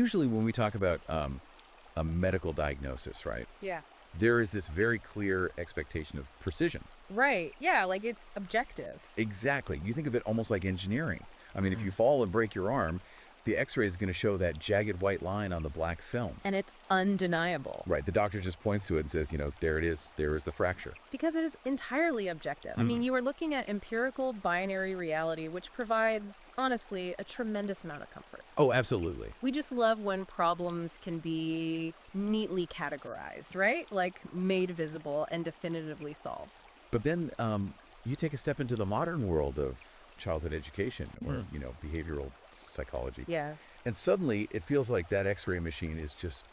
Usually when we talk about a medical diagnosis, right, Yeah. there is this very clear expectation of precision. Right. Yeah, like it's objective. Exactly. You think of it almost like engineering. I mean, if you fall and break your arm, the x-ray is going to show that jagged white line on the black film. And it's undeniable. Right. The doctor just points to it and says, there it is. There is the fracture. Because it is entirely objective. I mean, you are looking at empirical binary reality, which provides, honestly, a tremendous amount of comfort. Oh, absolutely. We just love when problems can be neatly categorized, right? Like made visible and definitively solved. But then you take a step into the modern world of childhood education or, behavioral psychology. Yeah. And suddenly it feels like that x-ray machine is just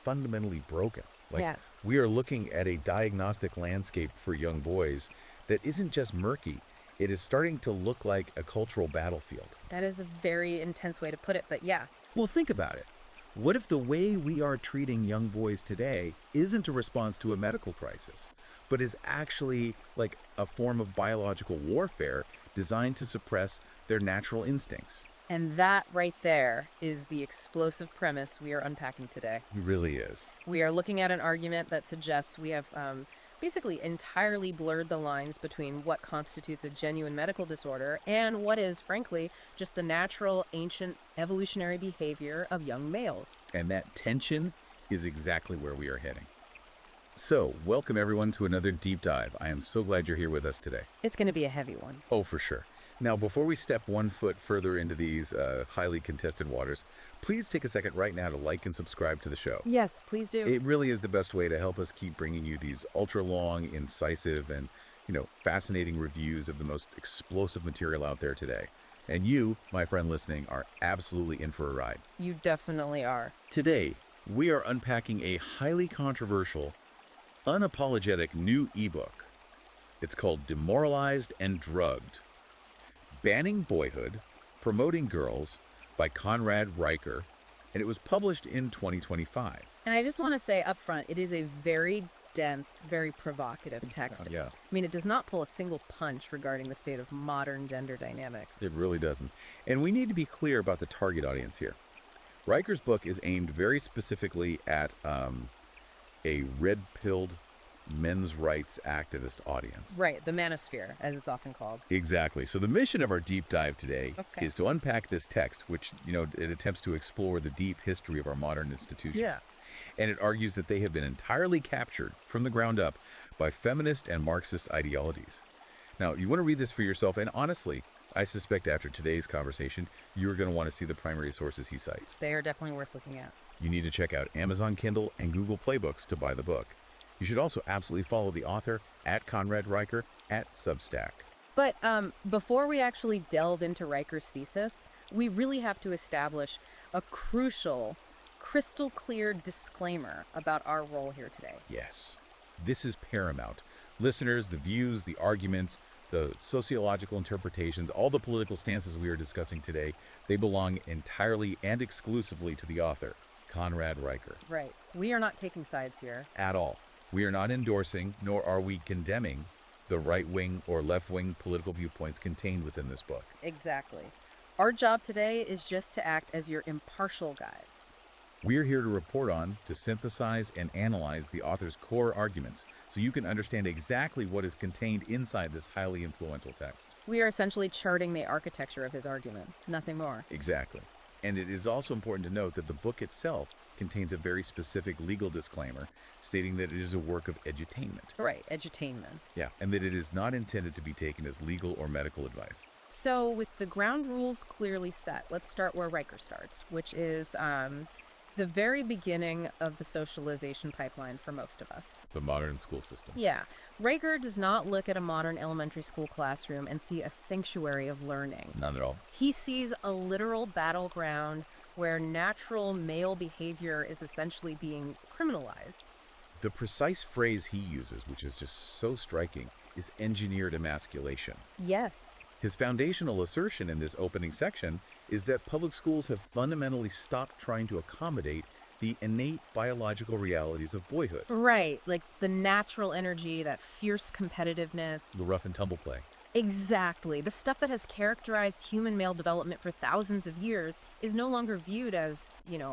fundamentally broken. Like Yeah. we are looking at a diagnostic landscape for young boys that isn't just murky. It is starting to look like a cultural battlefield. That is a very intense way to put it, but yeah. Well, think about it. What if the way we are treating young boys today isn't a response to a medical crisis, but is actually like a form of biological warfare designed to suppress their natural instincts? And that right there is the explosive premise we are unpacking today. It really is. We are looking at an argument that suggests we have basically entirely blurred the lines between what constitutes a genuine medical disorder and what is, frankly, just the natural, ancient, evolutionary behavior of young males. And that tension is exactly where we are heading. So, welcome everyone to another deep dive. I am so glad you're here with us today. It's going to be a heavy one. Oh, for sure. Now, before we step 1 foot further into these highly contested waters, please take a second right now to like and subscribe to the show. Yes, please do. It really is the best way to help us keep bringing you these ultra-long, incisive, and, fascinating reviews of the most explosive material out there today. And you, my friend listening, are absolutely in for a ride. You definitely are. Today, we are unpacking a highly controversial, unapologetic new ebook. It's called Demoralized and Drugged: Banning Boyhood, Promoting Girls by Conrad Riker, and it was published in 2025. And I just want to say up front, it is a very dense, very provocative text. Yeah. I mean, it does not pull a single punch regarding the state of modern gender dynamics. It really doesn't. And we need to be clear about the target audience here. Riker's book is aimed very specifically at a red-pilled men's rights activist audience. Right, the manosphere, as it's often called. Exactly. So the mission of our deep dive today Okay. is to unpack this text, which, it attempts to explore the deep history of our modern institutions. Yeah. And it argues that they have been entirely captured from the ground up by feminist and Marxist ideologies. Now, you want to read this for yourself, and honestly, I suspect after today's conversation, you're going to want to see the primary sources he cites. They are definitely worth looking at. You need to check out Amazon Kindle and Google Play Books to buy the book. You should also absolutely follow the author at Conrad Riker at Substack. But before we actually delve into Riker's thesis, we really have to establish a crucial, crystal clear disclaimer about our role here today. Yes, this is paramount. Listeners, the views, the arguments, the sociological interpretations, all the political stances we are discussing today, they belong entirely and exclusively to the author, Conrad Riker. Right. We are not taking sides here. At all. We are not endorsing, nor are we condemning, the right-wing or left-wing political viewpoints contained within this book. Exactly. Our job today is just to act as your impartial guides. We are here to report on, to synthesize and analyze the author's core arguments so you can understand exactly what is contained inside this highly influential text. We are essentially charting the architecture of his argument, nothing more. Exactly. And it is also important to note that the book itself contains a very specific legal disclaimer stating that it is a work of edutainment. Right, edutainment. Yeah, and that it is not intended to be taken as legal or medical advice. So with the ground rules clearly set, let's start where Riker starts, which is the very beginning of the socialization pipeline for most of us. The modern school system. Yeah. Riker does not look at a modern elementary school classroom and see a sanctuary of learning. None at all. He sees a literal battleground where natural male behavior is essentially being criminalized. The precise phrase he uses, which is just so striking, is engineered emasculation. Yes. His foundational assertion in this opening section is that public schools have fundamentally stopped trying to accommodate the innate biological realities of boyhood. Right, like the natural energy, that fierce competitiveness. The rough and tumble play. Exactly. The stuff that has characterized human male development for thousands of years is no longer viewed as,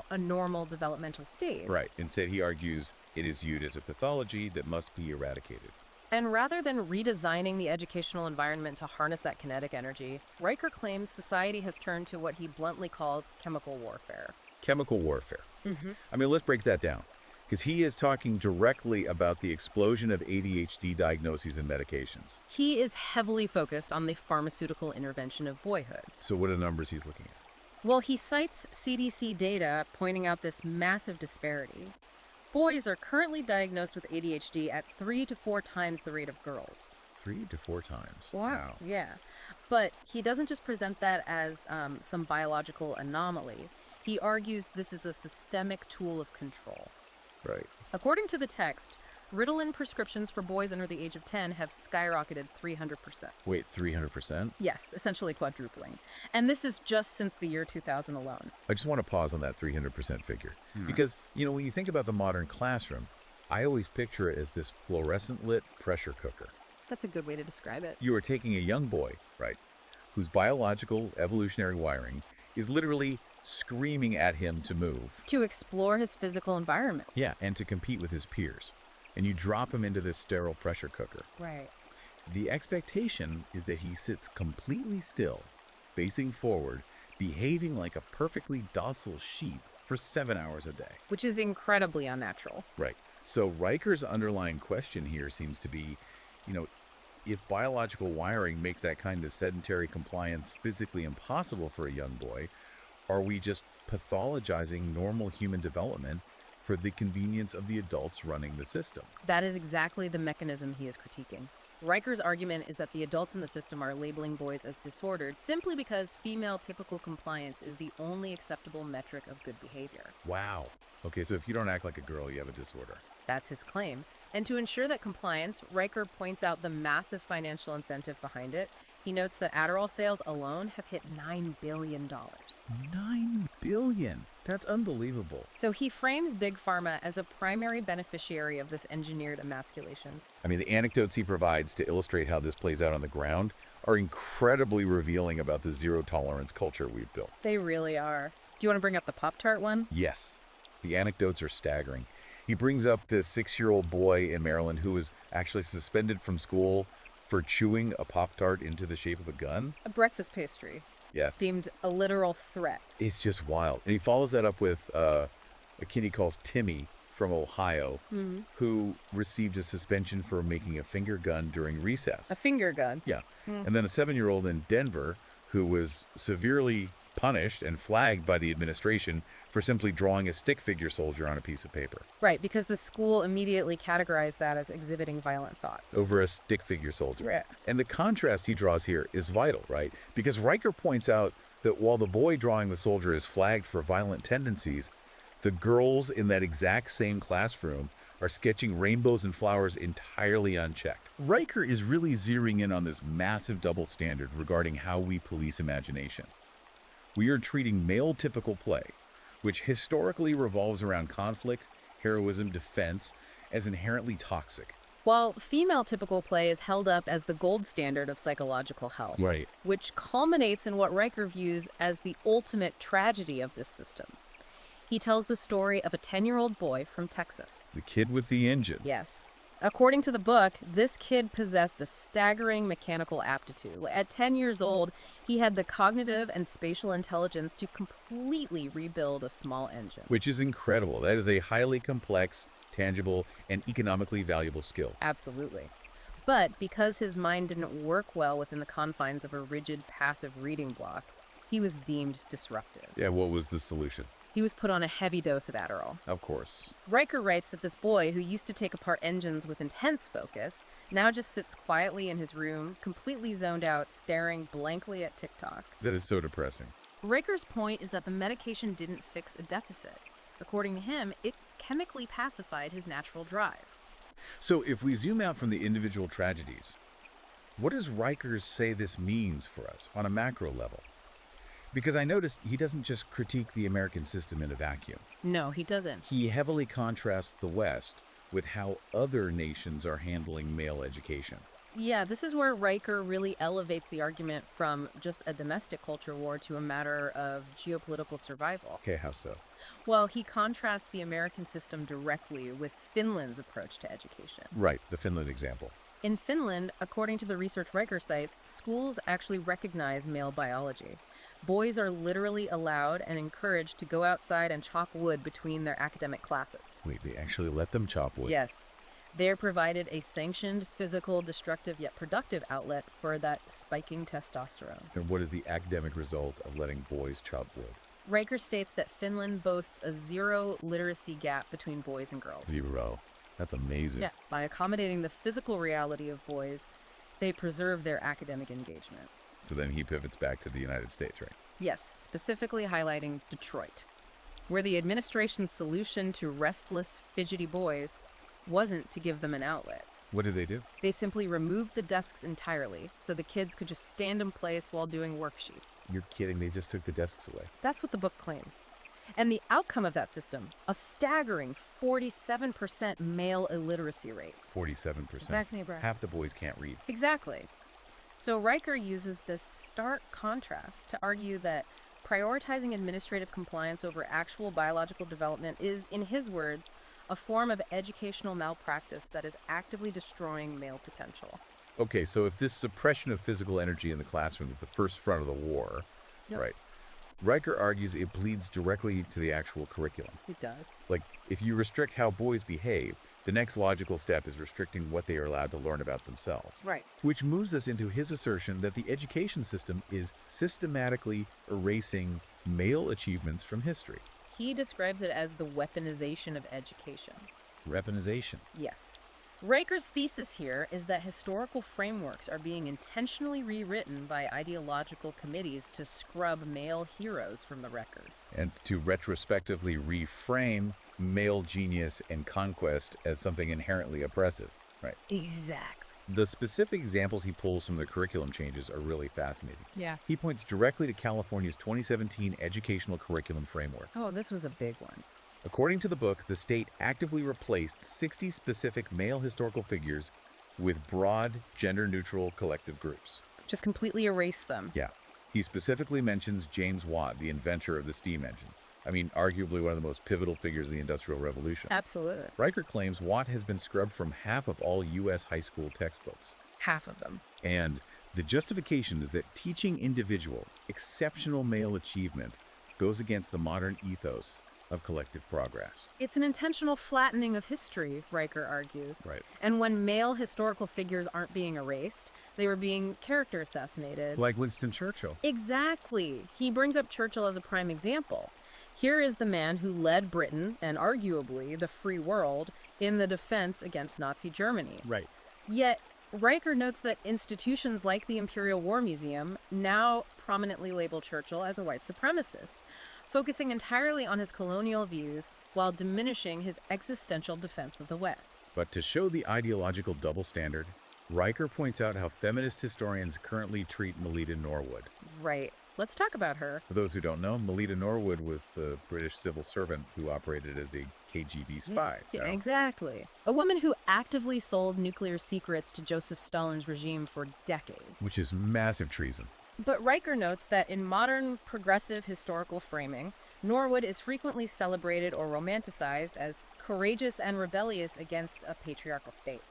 a normal developmental stage. Right. Instead, he argues it is viewed as a pathology that must be eradicated. And rather than redesigning the educational environment to harness that kinetic energy, Riker claims society has turned to what he bluntly calls chemical warfare. Chemical warfare. Mm-hmm. I mean, let's break that down. Because he is talking directly about the explosion of ADHD diagnoses and medications. He is heavily focused on the pharmaceutical intervention of boyhood. So what are the numbers he's looking at? Well, he cites CDC data pointing out this massive disparity. Boys are currently diagnosed with ADHD at 3 to 4 times the rate of girls. 3 to 4 times. Wow. Yeah. But he doesn't just present that as some biological anomaly. He argues this is a systemic tool of control. Right. According to the text, Ritalin prescriptions for boys under the age of 10 have skyrocketed 300%. Wait, 300%? Yes, essentially quadrupling. And this is just since the year 2000 alone. I just want to pause on that 300% figure. Because, when you think about the modern classroom, I always picture it as this fluorescent lit pressure cooker. That's a good way to describe it. You are taking a young boy, right, whose biological evolutionary wiring is literally screaming at him to move. To explore his physical environment. Yeah, and to compete with his peers. And you drop him into this sterile pressure cooker. Right. The expectation is that he sits completely still, facing forward, behaving like a perfectly docile sheep for 7 hours a day. Which is incredibly unnatural. Right. So Riker's underlying question here seems to be, if biological wiring makes that kind of sedentary compliance physically impossible for a young boy, are we just pathologizing normal human development for the convenience of the adults running the system? That is exactly the mechanism he is critiquing. Riker's argument is that the adults in the system are labeling boys as disordered simply because female typical compliance is the only acceptable metric of good behavior. Wow. Okay, so if you don't act like a girl, you have a disorder. That's his claim. And to ensure that compliance, Riker points out the massive financial incentive behind it. He notes that Adderall sales alone have hit $9 billion. $9 billion? That's unbelievable. So he frames Big Pharma as a primary beneficiary of this engineered emasculation. I mean, the anecdotes he provides to illustrate how this plays out on the ground are incredibly revealing about the zero-tolerance culture we've built. They really are. Do you want to bring up the Pop-Tart one? Yes. The anecdotes are staggering. He brings up this 6-year-old boy in Maryland who was actually suspended from school for chewing a Pop-Tart into the shape of a gun. A breakfast pastry. Yes. Deemed a literal threat. It's just wild. And he follows that up with a kid he calls Timmy from Ohio, who received a suspension for making a finger gun during recess. A finger gun. Yeah. And then a 7-year-old in Denver who was severely punished and flagged by the administration for simply drawing a stick figure soldier on a piece of paper. Right, because the school immediately categorized that as exhibiting violent thoughts. Over a stick figure soldier. Right. And the contrast he draws here is vital, right? Because Riker points out that while the boy drawing the soldier is flagged for violent tendencies, the girls in that exact same classroom are sketching rainbows and flowers entirely unchecked. Riker is really zeroing in on this massive double standard regarding how we police imagination. We are treating male typical play, which historically revolves around conflict, heroism, defense, as inherently toxic. While female typical play is held up as the gold standard of psychological health, Right. which culminates in what Riker views as the ultimate tragedy of this system. He tells the story of a 10-year-old boy from Texas. The kid with the engine. Yes. According to the book, this kid possessed a staggering mechanical aptitude. At 10 years old, he had the cognitive and spatial intelligence to completely rebuild a small engine. Which is incredible. That is a highly complex, tangible, and economically valuable skill. Absolutely. But because his mind didn't work well within the confines of a rigid, passive reading block, he was deemed disruptive. Yeah, what was the solution? He was put on a heavy dose of Adderall. Of course. Riker writes that this boy, who used to take apart engines with intense focus, now just sits quietly in his room, completely zoned out, staring blankly at TikTok. That is so depressing. Riker's point is that the medication didn't fix a deficit. According to him, it chemically pacified his natural drive. So if we zoom out from the individual tragedies, what does Riker say this means for us on a macro level? Because I noticed he doesn't just critique the American system in a vacuum. No, he doesn't. He heavily contrasts the West with how other nations are handling male education. Yeah, this is where Riker really elevates the argument from just a domestic culture war to a matter of geopolitical survival. Okay, how so? Well, he contrasts the American system directly with Finland's approach to education. Right, the Finland example. In Finland, according to the research Riker cites, schools actually recognize male biology. Boys are literally allowed and encouraged to go outside and chop wood between their academic classes. Wait, they actually let them chop wood? Yes. They're provided a sanctioned, physical, destructive yet productive outlet for that spiking testosterone. And what is the academic result of letting boys chop wood? Riker states that Finland boasts a zero literacy gap between boys and girls. 0. That's amazing. Yeah, by accommodating the physical reality of boys, they preserve their academic engagement. So then he pivots back to the United States, right? Yes, specifically highlighting Detroit, where the administration's solution to restless, fidgety boys wasn't to give them an outlet. What did they do? They simply removed the desks entirely so the kids could just stand in place while doing worksheets. You're kidding, they just took the desks away. That's what the book claims. And the outcome of that system, a staggering 47% male illiteracy rate. 47%. Back me, Brad. Half the boys can't read. Exactly. So Riker uses this stark contrast to argue that prioritizing administrative compliance over actual biological development is, in his words, a form of educational malpractice that is actively destroying male potential. Okay, so if this suppression of physical energy in the classroom is the first front of the war, Yep. right? Riker argues it bleeds directly to the actual curriculum. It does. Like, if you restrict how boys behave, the next logical step is restricting what they are allowed to learn about themselves. Right. Which moves us into his assertion that the education system is systematically erasing male achievements from history. He describes it as the weaponization of education. Weaponization. Yes. Riker's thesis here is that historical frameworks are being intentionally rewritten by ideological committees to scrub male heroes from the record. And to retrospectively reframe male genius and conquest as something inherently oppressive. Right. Exactly. The specific examples he pulls from the curriculum changes are really fascinating. Yeah. He points directly to California's 2017 educational curriculum framework. Oh, this was a big one. According to the book, the state actively replaced 60 specific male historical figures with broad, gender-neutral collective groups. Just completely erase them. Yeah. He specifically mentions James Watt, the inventor of the steam engine. I mean, arguably one of the most pivotal figures of the Industrial Revolution. Absolutely. Riker claims Watt has been scrubbed from half of all U.S. high school textbooks. Half of them. And the justification is that teaching individual, exceptional male achievement goes against the modern ethos of collective progress. It's an intentional flattening of history, Riker argues. Right. And when male historical figures aren't being erased, they were being character assassinated. Like Winston Churchill. Exactly. He brings up Churchill as a prime example. Here is the man who led Britain, and arguably the free world, in the defense against Nazi Germany. Right. Yet, Riker notes that institutions like the Imperial War Museum now prominently label Churchill as a white supremacist, focusing entirely on his colonial views while diminishing his existential defense of the West. But to show the ideological double standard, Riker points out how feminist historians currently treat Melita Norwood. Right. Let's talk about her. For those who don't know, Melita Norwood was the British civil servant who operated as a KGB spy. Yeah, exactly. A woman who actively sold nuclear secrets to Joseph Stalin's regime for decades. Which is massive treason. But Riker notes that in modern progressive historical framing, Norwood is frequently celebrated or romanticized as courageous and rebellious against a patriarchal state.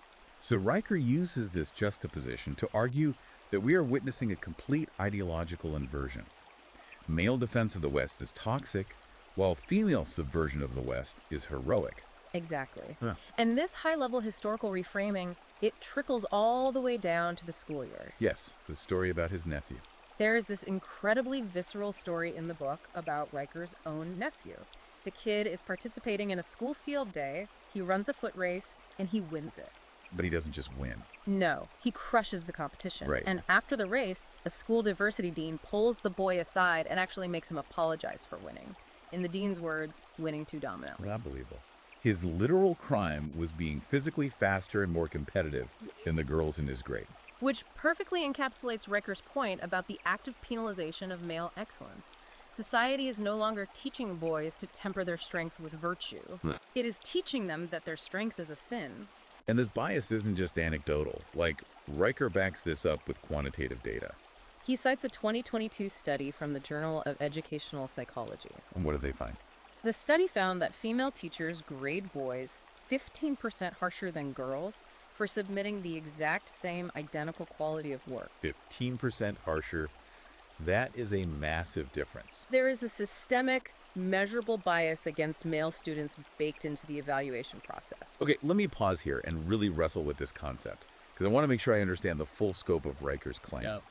So Riker uses this juxtaposition to argue that we are witnessing a complete ideological inversion. Male defense of the West is toxic, while female subversion of the West is heroic. Exactly. Huh. And this high-level historical reframing, it trickles all the way down to the schoolyard. Yes, the story about his nephew. There is this incredibly visceral story in the book about Riker's own nephew. The kid is participating in a school field day, he runs a foot race, and he wins it. But he doesn't just win. No, he crushes the competition. Right. And after the race, a school diversity dean pulls the boy aside and actually makes him apologize for winning. In the dean's words, winning too dominantly. Unbelievable. His literal crime was being physically faster and more competitive than the girls in his grade. Which perfectly encapsulates Riker's point about the active penalization of male excellence. Society is no longer teaching boys to temper their strength with virtue. It is teaching them that their strength is a sin. And this bias isn't just anecdotal. Like, Riker backs this up with quantitative data. He cites a 2022 study from the Journal of Educational Psychology. And what did they find? The study found that female teachers grade boys 15% harsher than girls for submitting the exact same identical quality of work. 15% harsher. That is a massive difference. There is a systemic, measurable bias against male students baked into the evaluation process. Okay, let me pause here and really wrestle with this concept, because I want to make sure I understand the full scope of Riker's claim. Yep.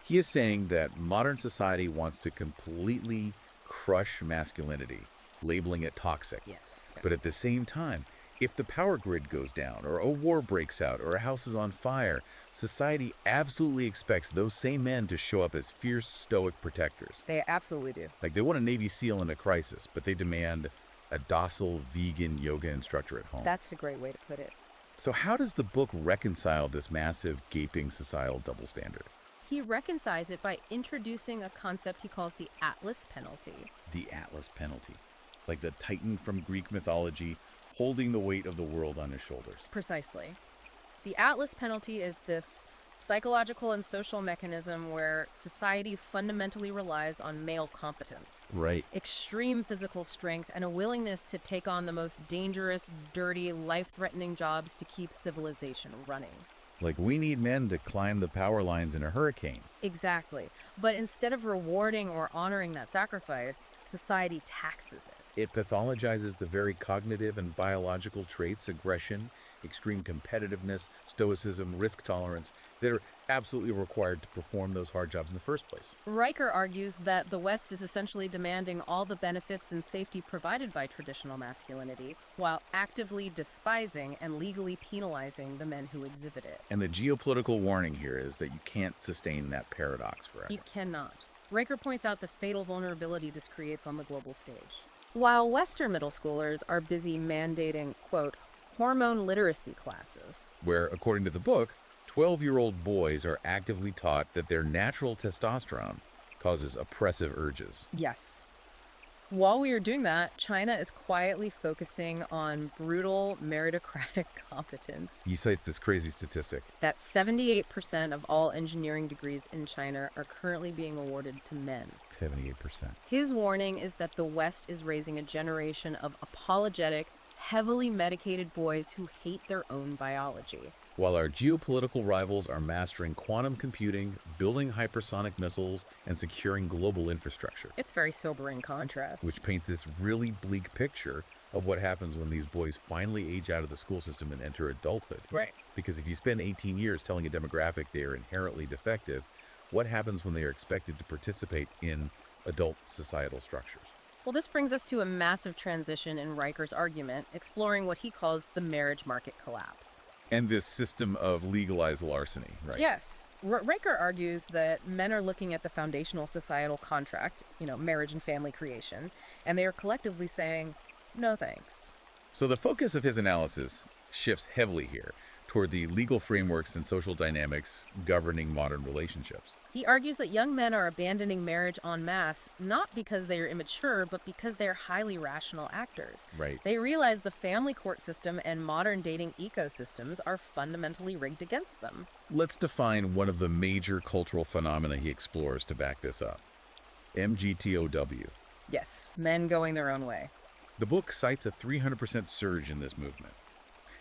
He is saying that modern society wants to completely crush masculinity, labeling it toxic. Yes. But at the same time, if the power grid goes down, or a war breaks out, or a house is on fire, society absolutely expects those same men to show up as fierce, stoic protectors. They absolutely do. Like, they want a Navy SEAL in a crisis, but they demand a docile, vegan yoga instructor at home. That's a great way to put it. So how does the book reconcile this massive, gaping societal double standard? He reconciles it by introducing a concept he calls the Atlas penalty. The Atlas penalty. Like the Titan from Greek mythology, holding the weight of the world on his shoulders. Precisely. The Atlas penalty is this psychological and social mechanism where society fundamentally relies on male competence. Right. Extreme physical strength and a willingness to take on the most dangerous, dirty, life-threatening jobs to keep civilization running. Like, we need men to climb the power lines in a hurricane. Exactly. But instead of rewarding or honoring that sacrifice, society taxes it. It pathologizes the very cognitive and biological traits, aggression, extreme competitiveness, stoicism, risk tolerance, that are absolutely required to perform those hard jobs in the first place. Riker argues that the West is essentially demanding all the benefits and safety provided by traditional masculinity, while actively despising and legally penalizing the men who exhibit it. And the geopolitical warning here is that you can't sustain that paradox forever. You cannot. Riker points out the fatal vulnerability this creates on the global stage. While Western middle schoolers are busy mandating, quote, hormone literacy classes, Where, according to the book, 12-year-old boys are actively taught that their natural testosterone causes oppressive urges. yes. While we are doing that, China is quietly focusing on brutal meritocratic competence. He cites this crazy statistic. That 78% of all engineering degrees in China are currently being awarded to men. 78%. His warning is that the West is raising a generation of apologetic, heavily medicated boys who hate their own biology. While our geopolitical rivals are mastering quantum computing, building hypersonic missiles, and securing global infrastructure. It's very sobering contrast. Which paints this really bleak picture of what happens when these boys finally age out of the school system and enter adulthood. Right. Because if you spend 18 years telling a demographic they are inherently defective, what happens when they are expected to participate in adult societal structures? Well, this brings us to a massive transition in Riker's argument, exploring what he calls the marriage market collapse. And this system of legalized larceny, right? Yes. Riker argues that men are looking at the foundational societal contract, marriage and family creation, and they are collectively saying, no thanks. So the focus of his analysis shifts heavily here toward the legal frameworks and social dynamics governing modern relationships. He argues that young men are abandoning marriage en masse, not because they are immature, but because they are highly rational actors. Right. They realize the family court system and modern dating ecosystems are fundamentally rigged against them. Let's define one of the major cultural phenomena he explores to back this up. MGTOW. Yes, men going their own way. The book cites a 300% surge in this movement.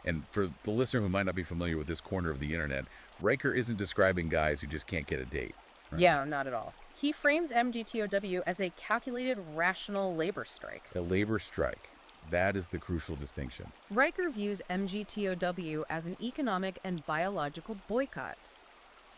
And for the listener who might not be familiar with this corner of the internet, Riker isn't describing guys who just can't get a date. Right? Yeah, not at all. He frames MGTOW as a calculated, rational labor strike. A labor strike. That is the crucial distinction. Riker views MGTOW as an economic and biological boycott.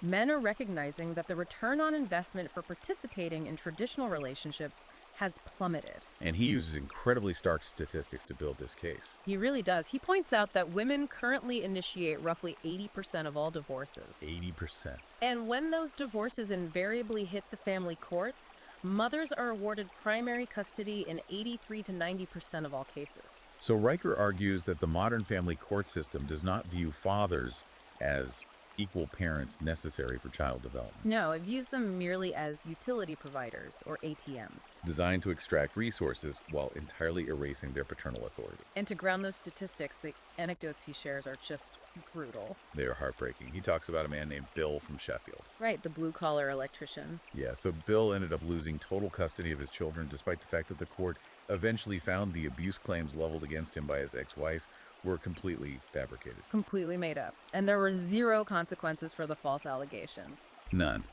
Men are recognizing that the return on investment for participating in traditional relationships has plummeted. And he uses incredibly stark statistics to build this case. He really does. He points out that women currently initiate roughly 80% of all divorces. 80%. And when those divorces invariably hit the family courts, mothers are awarded primary custody in 83 to 90% of all cases. So Riker argues that the modern family court system does not view fathers as equal parents necessary for child development, No, it views them merely as utility providers, or ATMs. designed to extract resources while entirely erasing their paternal authority. And to ground those statistics, the anecdotes he shares are just brutal. They are heartbreaking. He talks about a man named Bill from Sheffield. Right, the blue-collar electrician. Yeah, so Bill ended up losing total custody of his children despite the fact that the court eventually found the abuse claims leveled against him by his ex-wife were completely fabricated. Completely made up. And there were zero consequences for the false allegations. None.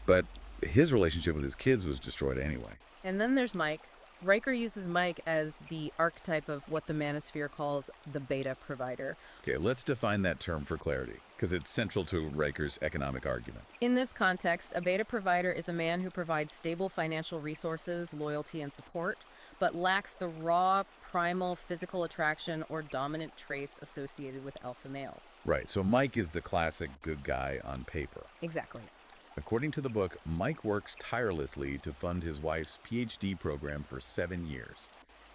But his relationship with his kids was destroyed anyway. And then there's Mike. Riker uses Mike as the archetype of what the manosphere calls the beta provider. Okay, let's define that term for clarity, because it's central to Riker's economic argument. In this context, a beta provider is a man who provides stable financial resources, loyalty, and support, but lacks the raw, primal physical attraction or dominant traits associated with alpha males. Right, so Mike is the classic good guy on paper. Exactly. According to the book, Mike works tirelessly to fund his wife's PhD program for 7 years.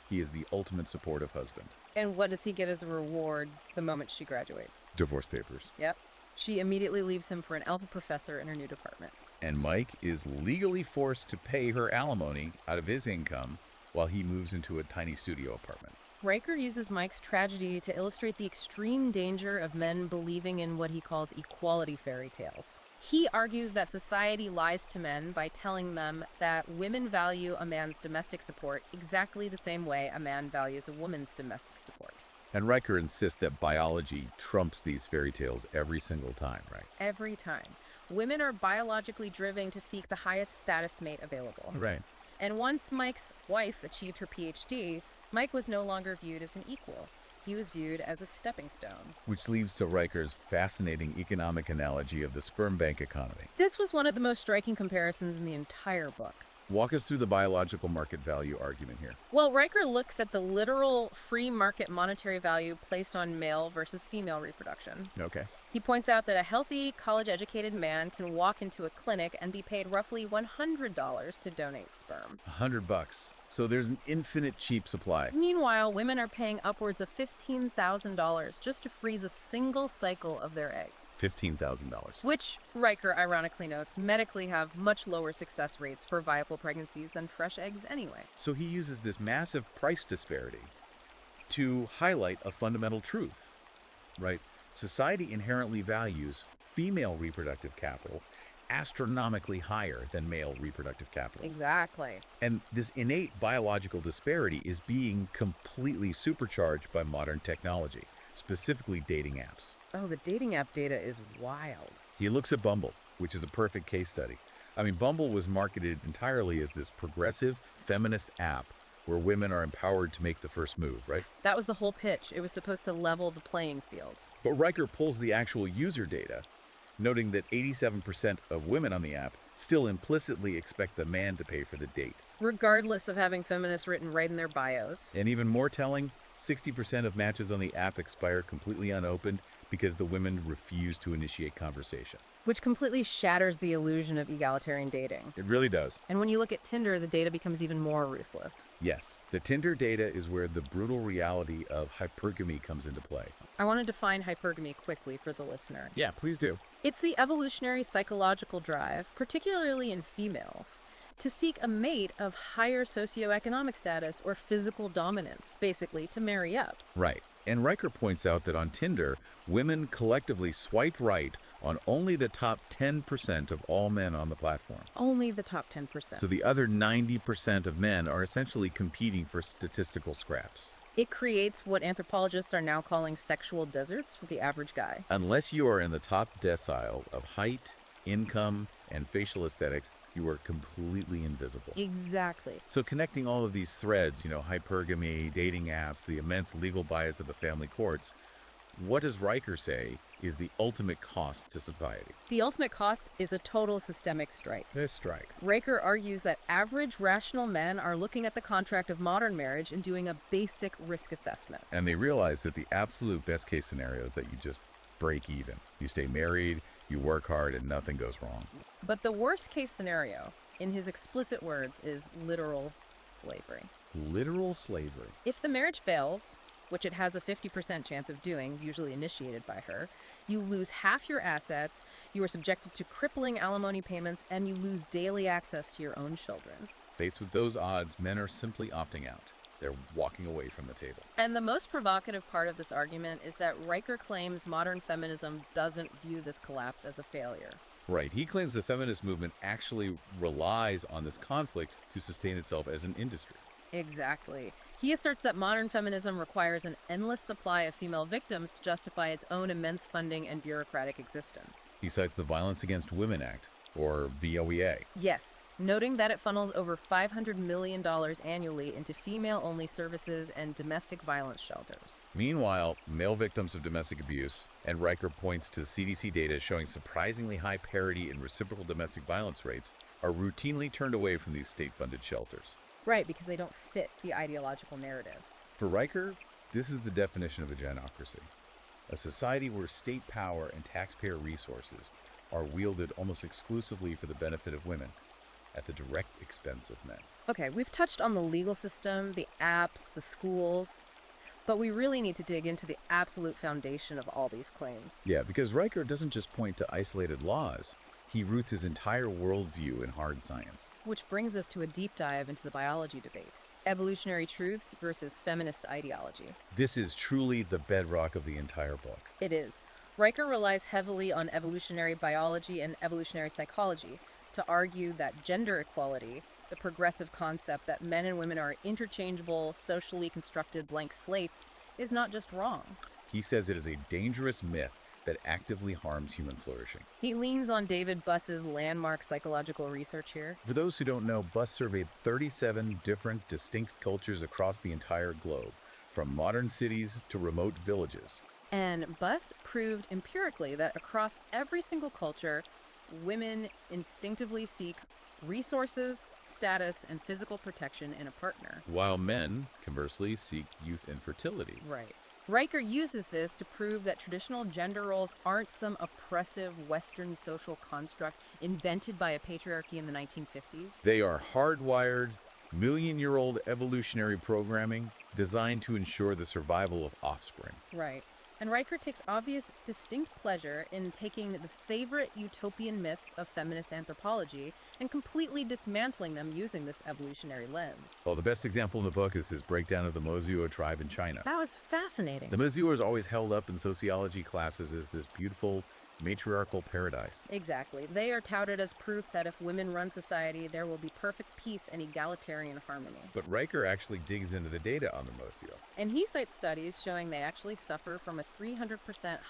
He is the ultimate supportive husband. And what does he get as a reward the moment she graduates? Divorce papers. Yep. She immediately leaves him for an alpha professor in her new department. And Mike is legally forced to pay her alimony out of his income while he moves into a tiny studio apartment. Riker uses Mike's tragedy to illustrate the extreme danger of men believing in what he calls equality fairy tales. He argues that society lies to men by telling them that women value a man's domestic support exactly the same way a man values a woman's domestic support. And Riker insists that biology trumps these fairy tales every single time, right? Every time. Women are biologically driven to seek the highest status mate available. Right. And once Mike's wife achieved her PhD, Mike was no longer viewed as an equal. He was viewed as a stepping stone. Which leads to Riker's fascinating economic analogy of the sperm bank economy. This was one of the most striking comparisons in the entire book. Walk us through the biological market value argument here. Well, Riker looks at the literal free market monetary value placed on male versus female reproduction. Okay. He points out that a healthy, college-educated man can walk into a clinic and be paid roughly $100 to donate sperm. $100. So there's an infinite cheap supply. Meanwhile, women are paying upwards of $15,000 just to freeze a single cycle of their eggs. $15,000. Which, Riker ironically notes, medically have much lower success rates for viable pregnancies than fresh eggs anyway. So he uses this massive price disparity to highlight a fundamental truth, right? Society inherently values female reproductive capital astronomically higher than male reproductive capital. Exactly. And this innate biological disparity is being completely supercharged by modern technology, specifically dating apps. Oh, the dating app data is wild. He looks at Bumble, which is a perfect case study. I mean, Bumble was marketed entirely as this progressive feminist app where women are empowered to make the first move, right? That was the whole pitch. It was supposed to level the playing field. But Riker pulls the actual user data, noting that 87% of women on the app still implicitly expect the man to pay for the date. Regardless of having feminists written right in their bios. And even more telling, 60% of matches on the app expire completely unopened because the women refuse to initiate conversation. Which completely shatters the illusion of egalitarian dating. It really does. And when you look at Tinder, the data becomes even more ruthless. Yes, the Tinder data is where the brutal reality of hypergamy comes into play. I want to define hypergamy quickly for the listener. Yeah, please do. It's the evolutionary psychological drive, particularly in females, to seek a mate of higher socioeconomic status or physical dominance, basically to marry up. Right. And Riker points out that on Tinder, women collectively swipe right on only the top 10% of all men on the platform. Only the top 10%. So the other 90% of men are essentially competing for statistical scraps. It creates what anthropologists are now calling sexual deserts for the average guy. Unless you are in the top decile of height, income, and facial aesthetics, you are completely invisible. Exactly. So connecting all of these threads, hypergamy, dating apps, the immense legal bias of the family courts, what does Riker say is the ultimate cost to society? The ultimate cost is a total systemic strike. This strike. Riker argues that average rational men are looking at the contract of modern marriage and doing a basic risk assessment. And they realize that the absolute best case scenario is that you just break even. You stay married, you work hard, and nothing goes wrong. But the worst case scenario, in his explicit words, is literal slavery. Literal slavery. If the marriage fails, which it has a 50% chance of doing, usually initiated by her. You lose half your assets, you are subjected to crippling alimony payments, and you lose daily access to your own children. Faced with those odds, men are simply opting out. They're walking away from the table. And the most provocative part of this argument is that Riker claims modern feminism doesn't view this collapse as a failure. Right. He claims the feminist movement actually relies on this conflict to sustain itself as an industry. Exactly. He asserts that modern feminism requires an endless supply of female victims to justify its own immense funding and bureaucratic existence. He cites the Violence Against Women Act, or VOEA. Yes, noting that it funnels over $500 million annually into female-only services and domestic violence shelters. Meanwhile, male victims of domestic abuse, and Riker points to CDC data showing surprisingly high parity in reciprocal domestic violence rates, are routinely turned away from these state-funded shelters. Right, because they don't fit the ideological narrative. For Riker, this is the definition of a genocracy. A society where state power and taxpayer resources are wielded almost exclusively for the benefit of women, at the direct expense of men. Okay, we've touched on the legal system, the apps, the schools, but we really need to dig into the absolute foundation of all these claims. Yeah, because Riker doesn't just point to isolated laws. He roots his entire worldview in hard science. Which brings us to a deep dive into the biology debate. Evolutionary truths versus feminist ideology. This is truly the bedrock of the entire book. It is. Riker relies heavily on evolutionary biology and evolutionary psychology to argue that gender equality, the progressive concept that men and women are interchangeable, socially constructed blank slates, is not just wrong. He says it is a dangerous myth that actively harms human flourishing. He leans on David Buss's landmark psychological research here. For those who don't know, Buss surveyed 37 different distinct cultures across the entire globe, from modern cities to remote villages. And Buss proved empirically that across every single culture, women instinctively seek resources, status, and physical protection in a partner. While men, conversely, seek youth and fertility. Right. Riker uses this to prove that traditional gender roles aren't some oppressive Western social construct invented by a patriarchy in the 1950s. They are hardwired, million-year-old evolutionary programming designed to ensure the survival of offspring. Right. And Riker takes obvious, distinct pleasure in taking the favorite utopian myths of feminist anthropology and completely dismantling them using this evolutionary lens. Well, the best example in the book is his breakdown of the Mozuo tribe in China. That was fascinating. The Mozuo is always held up in sociology classes as this beautiful, matriarchal paradise. Exactly. They are touted as proof that if women run society, there will be perfect peace and egalitarian harmony. But Riker actually digs into the data on the Mozuo. And he cites studies showing they actually suffer from a 300%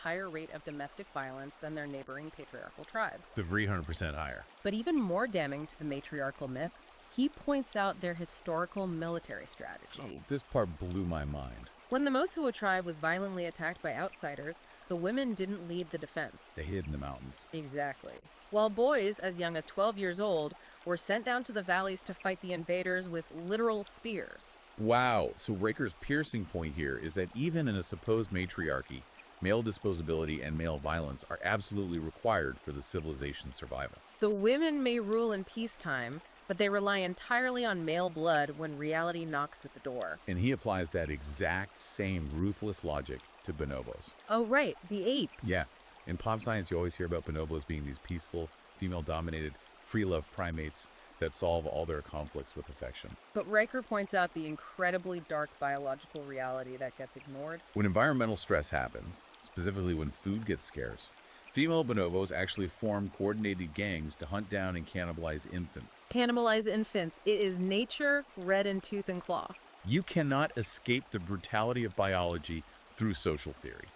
higher rate of domestic violence than their neighboring patriarchal tribes. The 300% higher. But even more damning to the matriarchal myth, he points out their historical military strategy. Oh, this part blew my mind. When the Mosuo tribe was violently attacked by outsiders, the women didn't lead the defense. They hid in the mountains. Exactly. While boys, as young as 12 years old, were sent down to the valleys to fight the invaders with literal spears. Wow. So Riker's piercing point here is that even in a supposed matriarchy, male disposability and male violence are absolutely required for the civilization's survival. The women may rule in peacetime, but they rely entirely on male blood when reality knocks at the door. And he applies that exact same ruthless logic to bonobos. Oh, right, the apes. Yeah. In pop science, you always hear about bonobos being these peaceful, female-dominated, free-love primates that solve all their conflicts with affection. But Riker points out the incredibly dark biological reality that gets ignored. When environmental stress happens, specifically when food gets scarce, female bonobos actually form coordinated gangs to hunt down and cannibalize infants. Cannibalize infants. It is nature red in tooth and claw. You cannot escape the brutality of biology through social theory.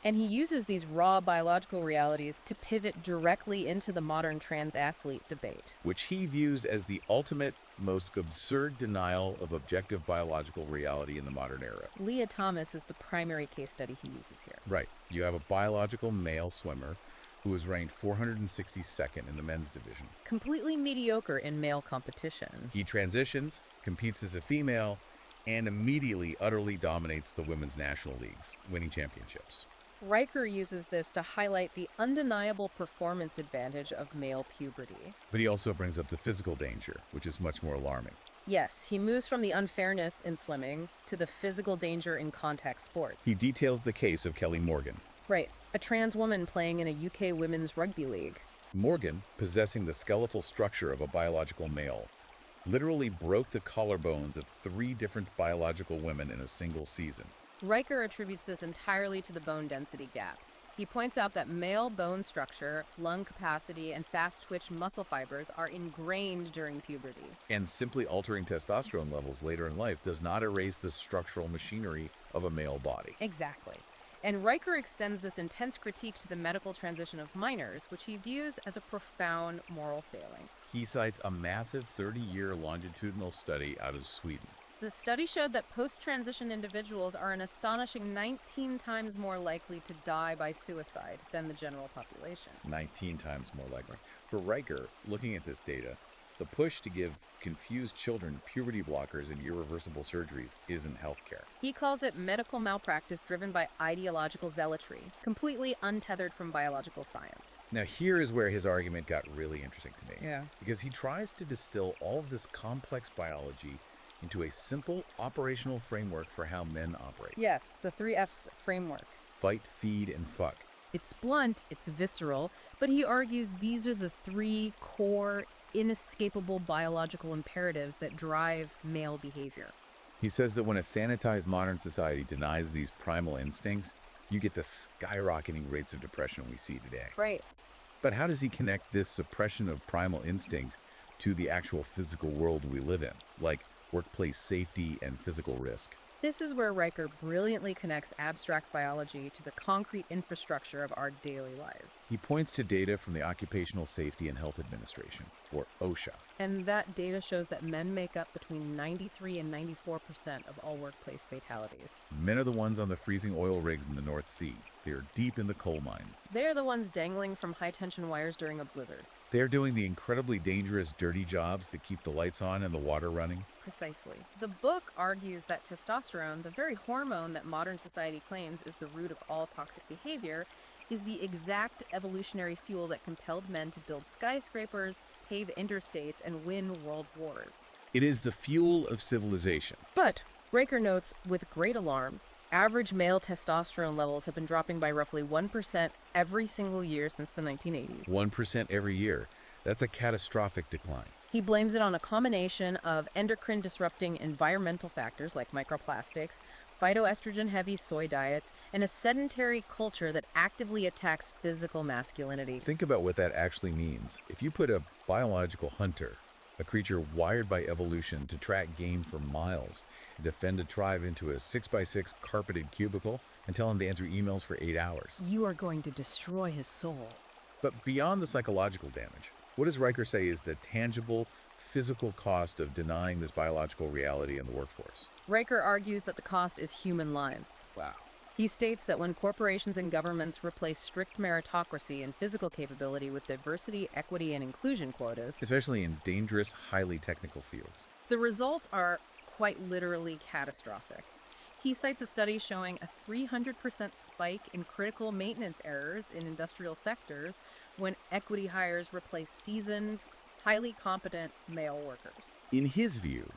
And he uses these raw biological realities to pivot directly into the modern trans athlete debate. Which he views as the ultimate, most absurd denial of objective biological reality in the modern era. Leah Thomas is the primary case study he uses here. Right. You have a biological male swimmer who was ranked 462nd in the men's division. Completely mediocre in male competition. He transitions, competes as a female, and immediately utterly dominates the women's national leagues, winning championships. Riker uses this to highlight the undeniable performance advantage of male puberty. But he also brings up the physical danger, which is much more alarming. Yes, he moves from the unfairness in swimming to the physical danger in contact sports. He details the case of Kelly Morgan. Right, a trans woman playing in a UK women's rugby league. Morgan, possessing the skeletal structure of a biological male, literally broke the collarbones of 3 different biological women in a single season. Riker attributes this entirely to the bone density gap. He points out that male bone structure, lung capacity, and fast-twitch muscle fibers are ingrained during puberty. And simply altering testosterone levels later in life does not erase the structural machinery of a male body. Exactly. And Riker extends this intense critique to the medical transition of minors, which he views as a profound moral failing. He cites a massive 30-year longitudinal study out of Sweden. The study showed that post-transition individuals are an astonishing 19 times more likely to die by suicide than the general population. 19 times more likely. For Riker, looking at this data, the push to give confused children puberty blockers and irreversible surgeries isn't healthcare. He calls it medical malpractice driven by ideological zealotry, completely untethered from biological science. Now here is where his argument got really interesting to me. Yeah. Because he tries to distill all of this complex biology into a simple operational framework for how men operate. Yes, the 3Fs framework. Fight, feed, and fuck. It's blunt, it's visceral, but he argues these are the 3 core, inescapable biological imperatives that drive male behavior. He says that when a sanitized modern society denies these primal instincts, you get the skyrocketing rates of depression we see today. Right. But how does he connect this suppression of primal instinct to the actual physical world we live in, like workplace safety and physical risk? This is where Riker brilliantly connects abstract biology to the concrete infrastructure of our daily lives. He points to data from the Occupational Safety and Health Administration, or OSHA. And that data shows that men make up between 93 and 94% of all workplace fatalities. Men are the ones on the freezing oil rigs in the North Sea. They are deep in the coal mines. They're the ones dangling from high-tension wires during a blizzard. They are doing the incredibly dangerous, dirty jobs that keep the lights on and the water running. Precisely. The book argues that testosterone, the very hormone that modern society claims is the root of all toxic behavior, is the exact evolutionary fuel that compelled men to build skyscrapers, pave interstates, and win world wars. It is the fuel of civilization. But, Riker notes with great alarm, average male testosterone levels have been dropping by roughly 1% every single year since the 1980s. 1% every year. That's a catastrophic decline. He blames it on a combination of endocrine-disrupting environmental factors like microplastics, phytoestrogen-heavy soy diets, and a sedentary culture that actively attacks physical masculinity. Think about what that actually means. If you put a biological hunter, a creature wired by evolution to track game for miles, and defend a tribe into a 6x6 carpeted cubicle and tell him to answer emails for 8 hours. You are going to destroy his soul. But beyond the psychological damage, what does Riker say is the tangible, physical cost of denying this biological reality in the workforce? Riker argues that the cost is human lives. Wow. He states that when corporations and governments replace strict meritocracy and physical capability with diversity, equity, and inclusion quotas, Especially in dangerous, highly technical fields. the results are quite literally catastrophic. He cites a study showing a 300% spike in critical maintenance errors in industrial sectors when equity hires replace seasoned, highly competent male workers. In his view,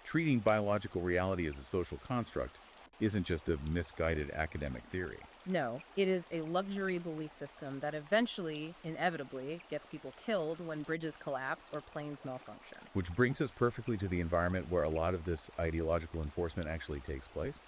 treating biological reality as a social construct isn't just a misguided academic theory. No, it is a luxury belief system that eventually, inevitably, gets people killed when bridges collapse or planes malfunction. Which brings us perfectly to the environment where a lot of this ideological enforcement actually takes place.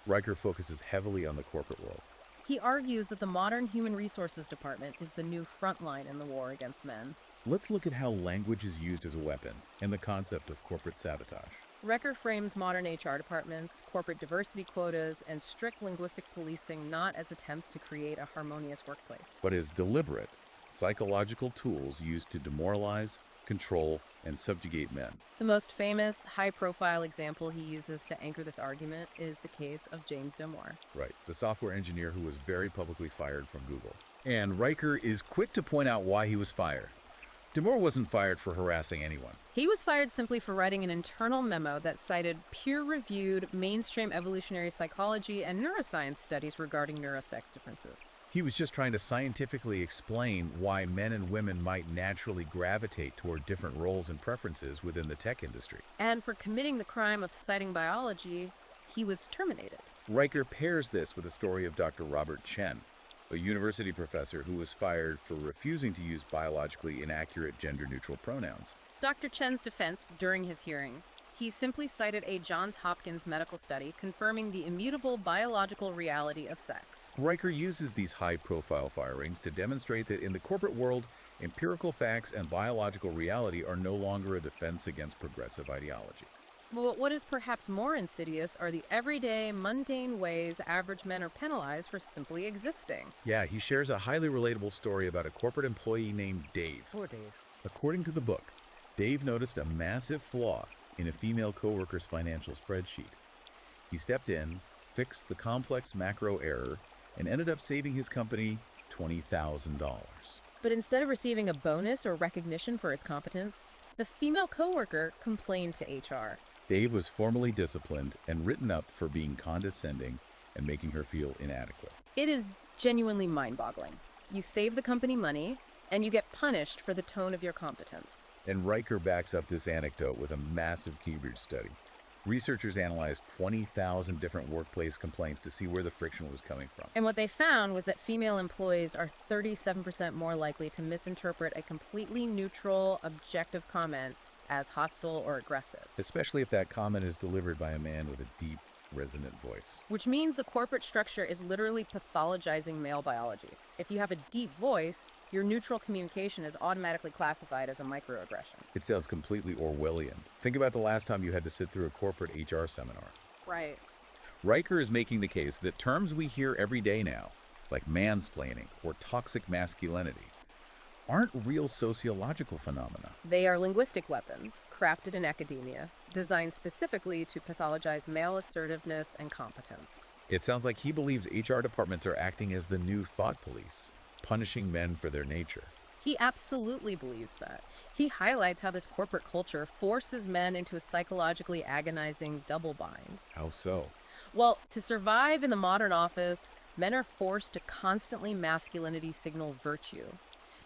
Riker focuses heavily on the corporate world. He argues that the modern human resources department is the new front line in the war against men. Let's look at how language is used as a weapon and the concept of corporate sabotage. Riker frames modern HR departments, corporate diversity quotas, and strict linguistic policing not as attempts to create a harmonious workplace, But as deliberate, psychological tools used to demoralize, control, and subjugate men. The most famous, high-profile example he uses to anchor this argument is the case of James Damore. Right, the software engineer who was very publicly fired from Google. And Riker is quick to point out why he was fired. Demore wasn't fired for harassing anyone. He was fired simply for writing an internal memo that cited peer-reviewed mainstream evolutionary psychology and neuroscience studies regarding neurosex differences. He was just trying to scientifically explain why men and women might naturally gravitate toward different roles and preferences within the tech industry. And for committing the crime of citing biology, he was terminated. Riker pairs this with a story of Dr. Robert Chen, a university professor who was fired for refusing to use biologically inaccurate gender-neutral pronouns. Dr. Chen's defense during his hearing, he simply cited a Johns Hopkins medical study confirming the immutable biological reality of sex. Riker uses these high-profile firings to demonstrate that in the corporate world, empirical facts and biological reality are no longer a defense against progressive ideology. But what is perhaps more insidious are the everyday, mundane ways average men are penalized for simply existing. Yeah, he shares a highly relatable story about a corporate employee named Dave. Poor Dave. According to the book, Dave noticed a massive flaw in a female coworker's financial spreadsheet. He stepped in, fixed the complex macro error, and ended up saving his company $20,000. But instead of receiving a bonus or recognition for his competence, the female coworker complained to HR. Dave was formally disciplined and written up for being condescending and making her feel inadequate. It is genuinely mind-boggling. You save the company money, and you get punished for the tone of your competence. And Riker backs up this anecdote with a massive Cambridge study. Researchers analyzed 20,000 different workplace complaints to see where the friction was coming from. And what they found was that female employees are 37% more likely to misinterpret a completely neutral, objective comment as hostile or aggressive. Especially if that comment is delivered by a man with a deep, resonant voice. Which means the corporate structure is literally pathologizing male biology. If you have a deep voice, your neutral communication is automatically classified as a microaggression. It sounds completely Orwellian. Think about the last time you had to sit through a corporate HR seminar. Right. Riker is making the case that terms we hear every day now, like mansplaining or toxic masculinity, aren't real sociological phenomena. They are linguistic weapons, crafted in academia, designed specifically to pathologize male assertiveness and competence. It sounds like he believes HR departments are acting as the new thought police, punishing men for their nature. He absolutely believes that. He highlights how this corporate culture forces men into a psychologically agonizing double bind. How so? Well, to survive in the modern office, men are forced to constantly masculinity signal virtue,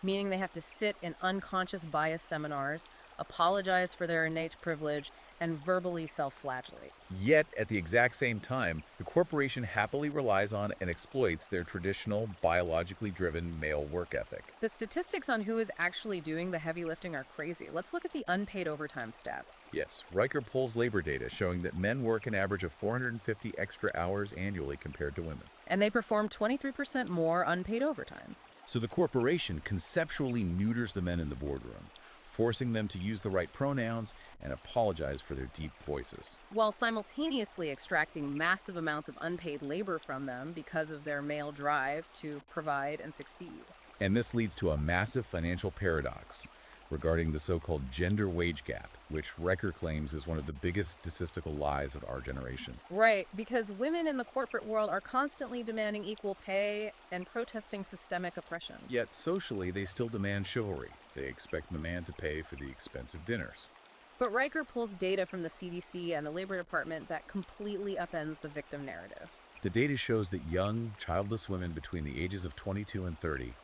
meaning they have to sit in unconscious bias seminars, apologize for their innate privilege, and verbally self-flagellate. Yet, at the exact same time, the corporation happily relies on and exploits their traditional, biologically driven male work ethic. The statistics on who is actually doing the heavy lifting are crazy. Let's look at the unpaid overtime stats. Yes, Riker pulls labor data showing that men work an average of 450 extra hours annually compared to women. And they perform 23% more unpaid overtime. So the corporation conceptually neuters the men in the boardroom, forcing them to use the right pronouns and apologize for their deep voices, while simultaneously extracting massive amounts of unpaid labor from them because of their male drive to provide and succeed. And this leads to a massive financial paradox regarding the so-called gender wage gap, which Riker claims is one of the biggest statistical lies of our generation. Right, because women in the corporate world are constantly demanding equal pay and protesting systemic oppression. Yet socially, they still demand chivalry. They expect the man to pay for the expensive dinners. But Riker pulls data from the CDC and the Labor Department that completely upends the victim narrative. The data shows that young, childless women between the ages of 22 and 30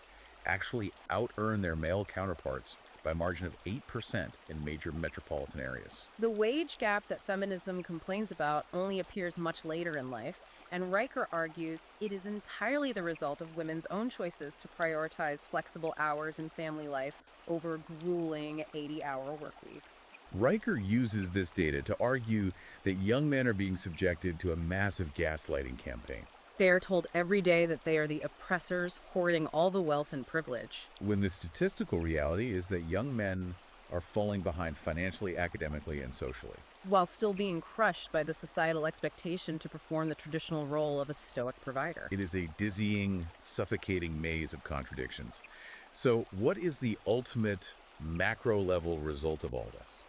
actually out-earn their male counterparts by a margin of 8% in major metropolitan areas. The wage gap that feminism complains about only appears much later in life, and Riker argues it is entirely the result of women's own choices to prioritize flexible hours in family life over grueling 80-hour work weeks. Riker uses this data to argue that young men are being subjected to a massive gaslighting campaign. They are told every day that they are the oppressors hoarding all the wealth and privilege, when the statistical reality is that young men are falling behind financially, academically, and socially, while still being crushed by the societal expectation to perform the traditional role of a stoic provider. It is a dizzying, suffocating maze of contradictions. So what is the ultimate macro-level result of all this?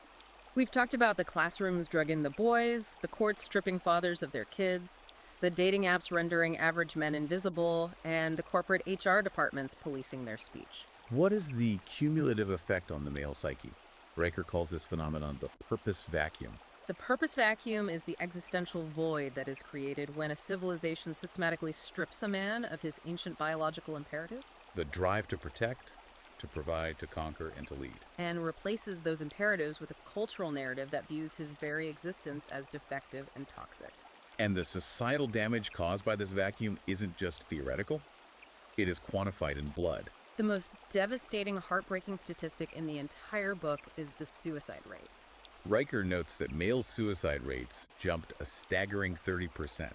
We've talked about the classrooms drugging the boys, the courts stripping fathers of their kids, the dating apps rendering average men invisible, and the corporate HR departments policing their speech. What is the cumulative effect on the male psyche? Riker calls this phenomenon the purpose vacuum. The purpose vacuum is the existential void that is created when a civilization systematically strips a man of his ancient biological imperatives The drive to protect, to provide, to conquer, and to lead. and replaces those imperatives with a cultural narrative that views his very existence as defective and toxic. And the societal damage caused by this vacuum isn't just theoretical, it is quantified in blood. The most devastating, heartbreaking statistic in the entire book is the suicide rate. Riker notes that male suicide rates jumped a staggering 30%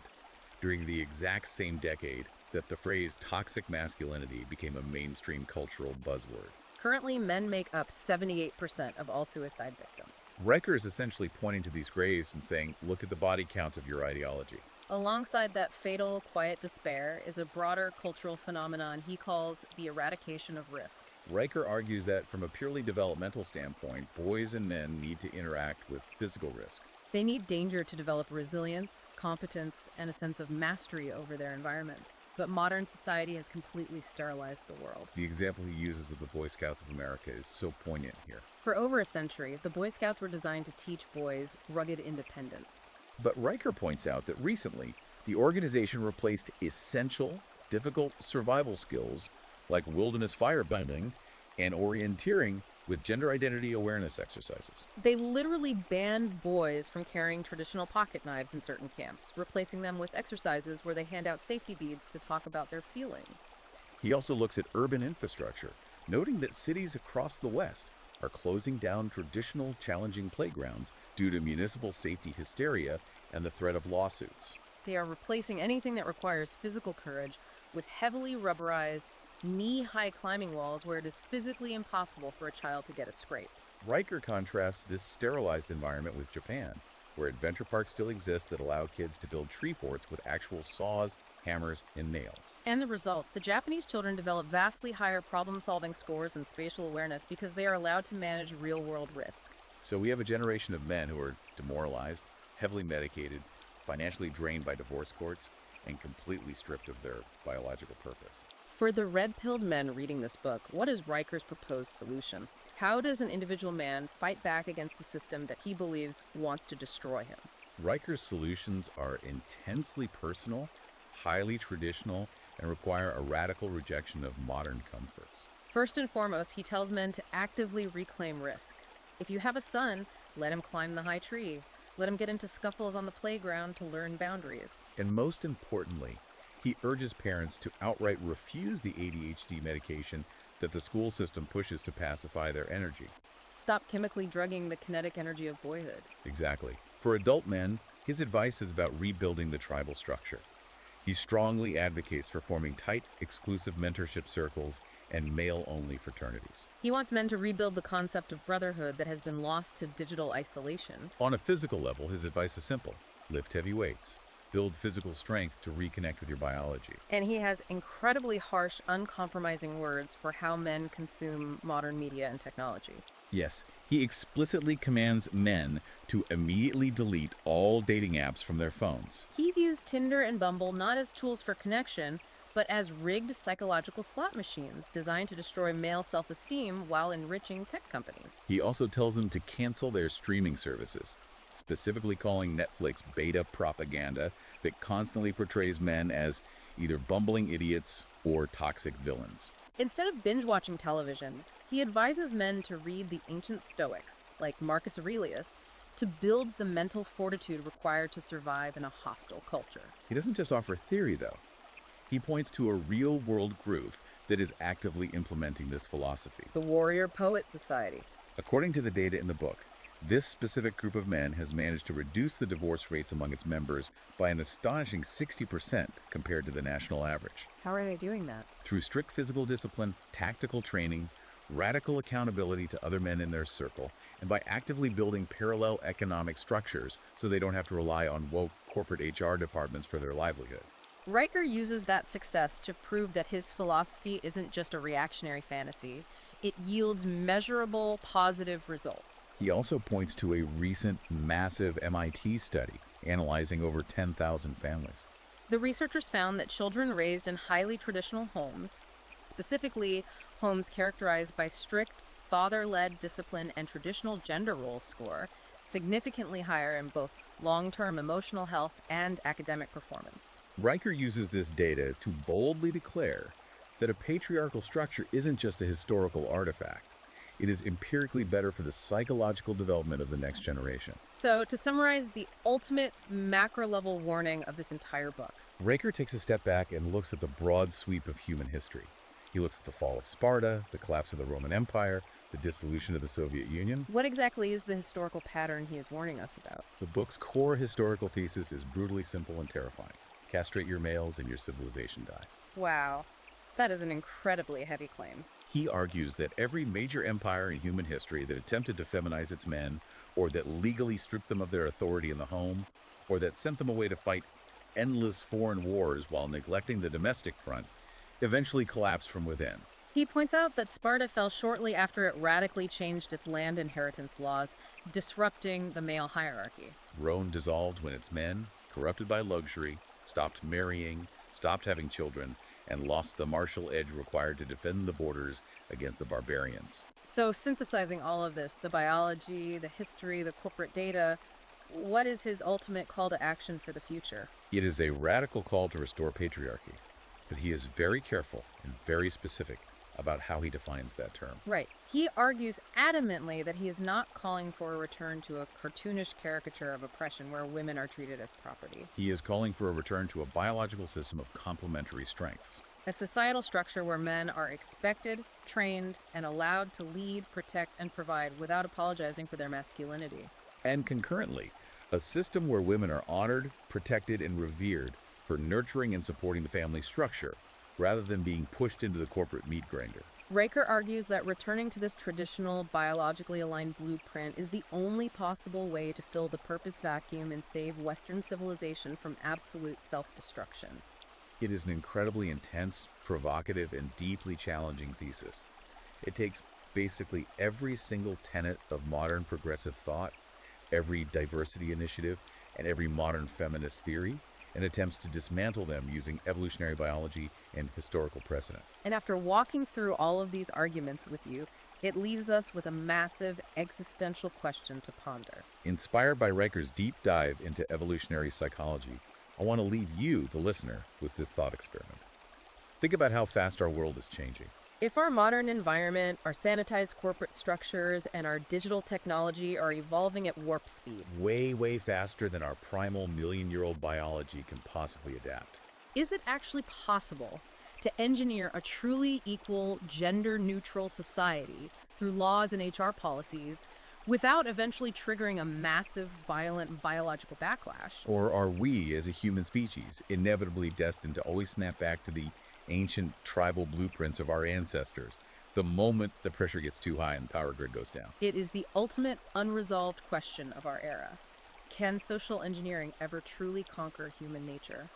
during the exact same decade that the phrase toxic masculinity became a mainstream cultural buzzword. Currently, men make up 78% of all suicide victims. Riker is essentially pointing to these graves and saying, look at the body counts of your ideology. Alongside that fatal, quiet despair is a broader cultural phenomenon he calls the eradication of risk. Riker argues that from a purely developmental standpoint, boys and men need to interact with physical risk. They need danger to develop resilience, competence, and a sense of mastery over their environment. But modern society has completely sterilized the world. The example he uses of the Boy Scouts of America is so poignant here. For over a century, the Boy Scouts were designed to teach boys rugged independence. But Riker points out that recently, the organization replaced essential, difficult survival skills like wilderness firebending and orienteering with gender identity awareness exercises. They literally banned boys from carrying traditional pocket knives in certain camps, replacing them with exercises where they hand out safety beads to talk about their feelings. He also looks at urban infrastructure, noting that cities across the West are closing down traditional challenging playgrounds due to municipal safety hysteria and the threat of lawsuits. They are replacing anything that requires physical courage with heavily rubberized, knee-high climbing walls where it is physically impossible for a child to get a scrape. Riker contrasts this sterilized environment with Japan, where adventure parks still exist that allow kids to build tree forts with actual saws, hammers, and nails. And the result, the Japanese children develop vastly higher problem-solving scores and spatial awareness because they are allowed to manage real-world risk. So we have a generation of men who are demoralized, heavily medicated, financially drained by divorce courts, and completely stripped of their biological purpose. For the red-pilled men reading this book, what is Riker's proposed solution? How does an individual man fight back against a system that he believes wants to destroy him? Riker's solutions are intensely personal, highly traditional, and require a radical rejection of modern comforts. First and foremost, he tells men to actively reclaim risk. If you have a son, let him climb the high tree. Let him get into scuffles on the playground to learn boundaries. And most importantly, he urges parents to outright refuse the ADHD medication that the school system pushes to pacify their energy. Stop chemically drugging the kinetic energy of boyhood. Exactly. For adult men, his advice is about rebuilding the tribal structure. He strongly advocates for forming tight, exclusive mentorship circles and male-only fraternities. He wants men to rebuild the concept of brotherhood that has been lost to digital isolation. On a physical level, his advice is simple. Lift heavy weights. Build physical strength to reconnect with your biology. And he has incredibly harsh, uncompromising words for how men consume modern media and technology. Yes, he explicitly commands men to immediately delete all dating apps from their phones. He views Tinder and Bumble not as tools for connection, but as rigged psychological slot machines designed to destroy male self-esteem while enriching tech companies. He also tells them to cancel their streaming services, specifically calling Netflix beta propaganda that constantly portrays men as either bumbling idiots or toxic villains. Instead of binge-watching television, he advises men to read the ancient Stoics, like Marcus Aurelius, to build the mental fortitude required to survive in a hostile culture. He doesn't just offer theory, though. He points to a real-world group that is actively implementing this philosophy. The Warrior Poet Society. According to the data in the book, this specific group of men has managed to reduce the divorce rates among its members by an astonishing 60% compared to the national average. How are they doing that? Through strict physical discipline, tactical training, radical accountability to other men in their circle, and by actively building parallel economic structures so they don't have to rely on woke corporate HR departments for their livelihood. Riker uses that success to prove that his philosophy isn't just a reactionary fantasy. It yields measurable, positive results. He also points to a recent massive MIT study analyzing over 10,000 families. The researchers found that children raised in highly traditional homes, specifically Homes characterized by strict, father-led discipline and traditional gender roles score significantly higher in both long-term emotional health and academic performance. Riker uses this data to boldly declare that a patriarchal structure isn't just a historical artifact. It is empirically better for the psychological development of the next generation. So, to summarize the ultimate macro-level warning of this entire book, Riker takes a step back and looks at the broad sweep of human history. He looks at the fall of Sparta, the collapse of the Roman Empire, the dissolution of the Soviet Union. what exactly is the historical pattern he is warning us about? The book's core historical thesis is brutally simple and terrifying. Castrate your males and your civilization dies. Wow, that is an incredibly heavy claim. He argues that every major empire in human history that attempted to feminize its men, or that legally stripped them of their authority in the home, or that sent them away to fight endless foreign wars while neglecting the domestic front, eventually collapsed from within. He points out that Sparta fell shortly after it radically changed its land inheritance laws, disrupting the male hierarchy. Rome dissolved when its men, corrupted by luxury, stopped marrying, stopped having children, and lost the martial edge required to defend the borders against the barbarians. So, synthesizing all of this, the biology, the history, the corporate data, what is his ultimate call to action for the future? It is a radical call to restore patriarchy, but he is very careful and very specific about how he defines that term. Right. He argues adamantly that he is not calling for a return to a cartoonish caricature of oppression where women are treated as property. He is calling for a return to a biological system of complementary strengths. A societal structure where men are expected, trained, and allowed to lead, protect, and provide without apologizing for their masculinity. And concurrently, a system where women are honored, protected, and revered for nurturing and supporting the family structure, rather than being pushed into the corporate meat grinder. Riker argues that returning to this traditional, biologically aligned blueprint is the only possible way to fill the purpose vacuum and save Western civilization from absolute self-destruction. It is an incredibly intense, provocative, and deeply challenging thesis. It takes basically every single tenet of modern progressive thought, every diversity initiative, and every modern feminist theory, and attempts to dismantle them using evolutionary biology and historical precedent. And after walking through all of these arguments with you, it leaves us with a massive existential question to ponder. Inspired by Riker's deep dive into evolutionary psychology, I want to leave you, the listener, with this thought experiment. Think about how fast our world is changing. If our modern environment, our sanitized corporate structures, and our digital technology are evolving at warp speed, Way, way faster than our primal million-year-old biology can possibly adapt. is it actually possible to engineer a truly equal, gender-neutral society through laws and HR policies without eventually triggering a massive, violent biological backlash? Or are we, as a human species, inevitably destined to always snap back to the ancient tribal blueprints of our ancestors the moment the pressure gets too high and the power grid goes down? It is the ultimate unresolved question of our era. Can social engineering ever truly conquer human nature?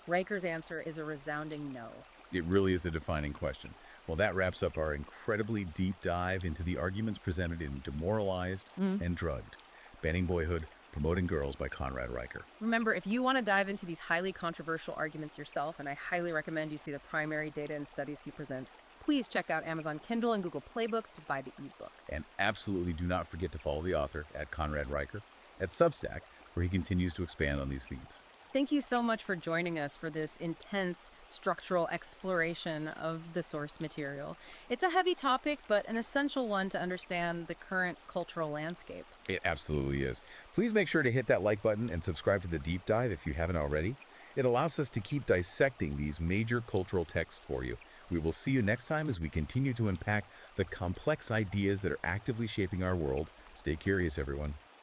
Riker's answer is a resounding no. It really is the defining question. Well, that wraps up our incredibly deep dive into the arguments presented in Demoralized and Drugged, Banning Boyhood, Promoting Girls by Conrad Riker. Remember, if you want to dive into these highly controversial arguments yourself, and I highly recommend you see the primary data and studies he presents, please check out Amazon Kindle and Google Play Books to buy the ebook. And absolutely do not forget to follow the author at Conrad Riker at Substack, where he continues to expand on these themes. Thank you so much for joining us for this intense structural exploration of the source material. It's a heavy topic, but an essential one to understand the current cultural landscape. It absolutely is. Please make sure to hit that like button and subscribe to the deep dive if you haven't already. It allows us to keep dissecting these major cultural texts for you. We will see you next time as we continue to unpack the complex ideas that are actively shaping our world. Stay curious, everyone.